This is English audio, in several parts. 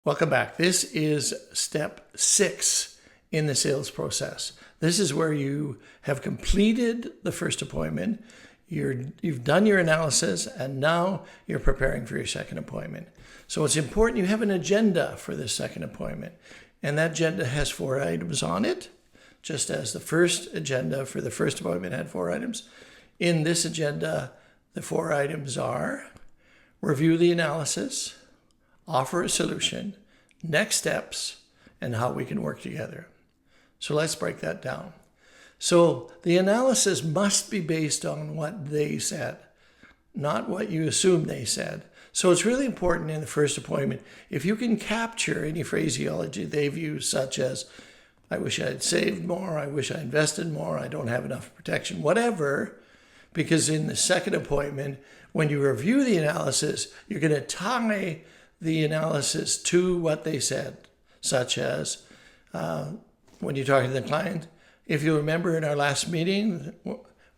Welcome back. This is step 6 in the sales process. This is where you have completed the first appointment, you've done your analysis, and now you're preparing for your second appointment. So it's important you have an agenda for this second appointment. And that agenda has 4 items on it, just as the first agenda for the first appointment had 4 items. In this agenda, the 4 items are: review the analysis, offer a solution, next steps, and how we can work together. So let's break that down. So the analysis must be based on what they said, not what you assume they said. So it's really important in the first appointment, if you can capture any phraseology they've used, such as, I wish I had saved more, I wish I invested more, I don't have enough protection, whatever, because in the second appointment, when you review the analysis, you're going to tie the analysis to what they said, such as when you're talking to the client. If you remember in our last meeting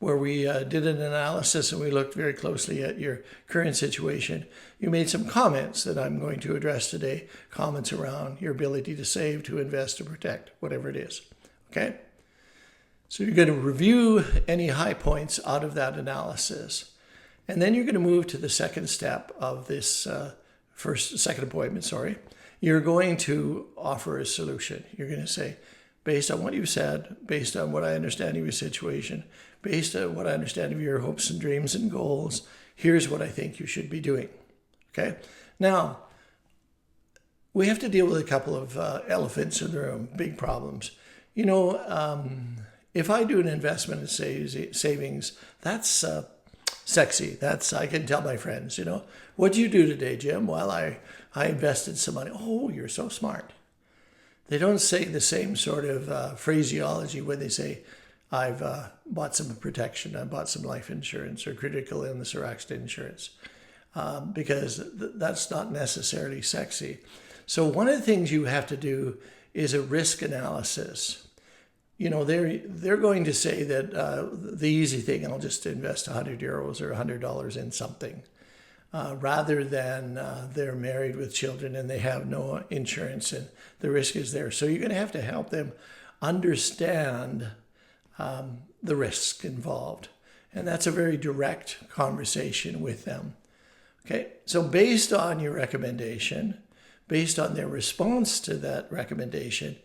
where we did an analysis and we looked very closely at your current situation, you made some comments that I'm going to address today, comments around your ability to save, to invest, to protect, whatever it is. Okay? So you're going to review any high points out of that analysis. And then you're going to move to the second step of this second appointment. You're going to offer a solution. You're going to say, based on what you said, based on what I understand of your situation, based on what I understand of your hopes and dreams and goals, here's what I think you should be doing. Okay? Now, we have to deal with a couple of elephants in the room, big problems. You know, if I do an investment in savings, that's sexy. I can tell my friends, what do you do today, Jim? Well, I invested some money. Oh, you're so smart. They don't say the same sort of phraseology when they say, I've bought some protection, I bought some life insurance or critical illness or accident insurance, because that's not necessarily sexy. So one of the things you have to do is a risk analysis. They're going to say that the easy thing, I'll just invest 100 euros or $100 in something, rather than they're married with children and they have no insurance and the risk is there. So you're going to have to help them understand the risk involved. And that's a very direct conversation with them. Okay, so based on your recommendation, based on their response to that recommendation,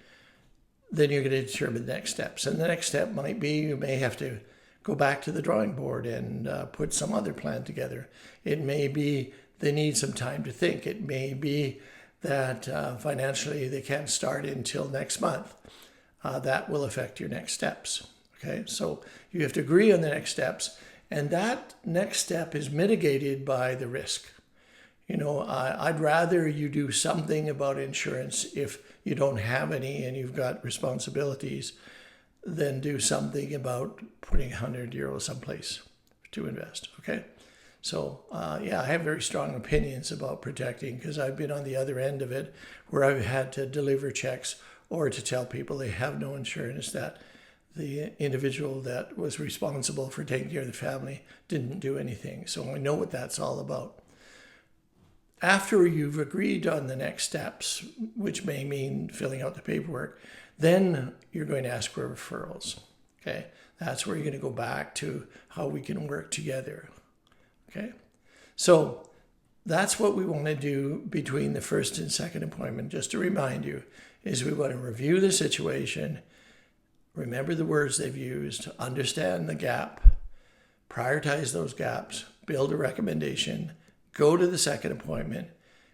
then you're going to determine the next steps. And the next step might be you may have to go back to the drawing board and put some other plan together. It may be they need some time to think. It may be that financially they can't start until next month. That will affect your next steps. Okay, so you have to agree on the next steps, and that next step is mitigated by the risk. I'd rather you do something about insurance if you don't have any and you've got responsibilities than do something about putting 100 euros someplace to invest. Okay. So, I have very strong opinions about protecting because I've been on the other end of it where I've had to deliver checks or to tell people they have no insurance, that the individual that was responsible for taking care of the family didn't do anything. So I know what that's all about. After you've agreed on the next steps, which may mean filling out the paperwork, then you're going to ask for referrals. Okay, that's where you're going to go back to how we can work together. Okay, so that's what we want to do between the first and second appointment. Just to remind you, is we want to review the situation, remember the words they've used, understand the gap, prioritize those gaps, build a recommendation, go to the second appointment,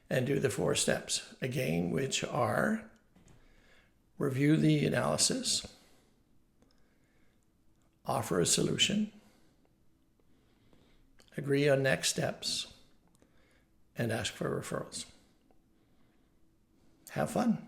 and do the 4 steps, again, which are: review the analysis, offer a solution, agree on next steps, and ask for referrals. Have fun.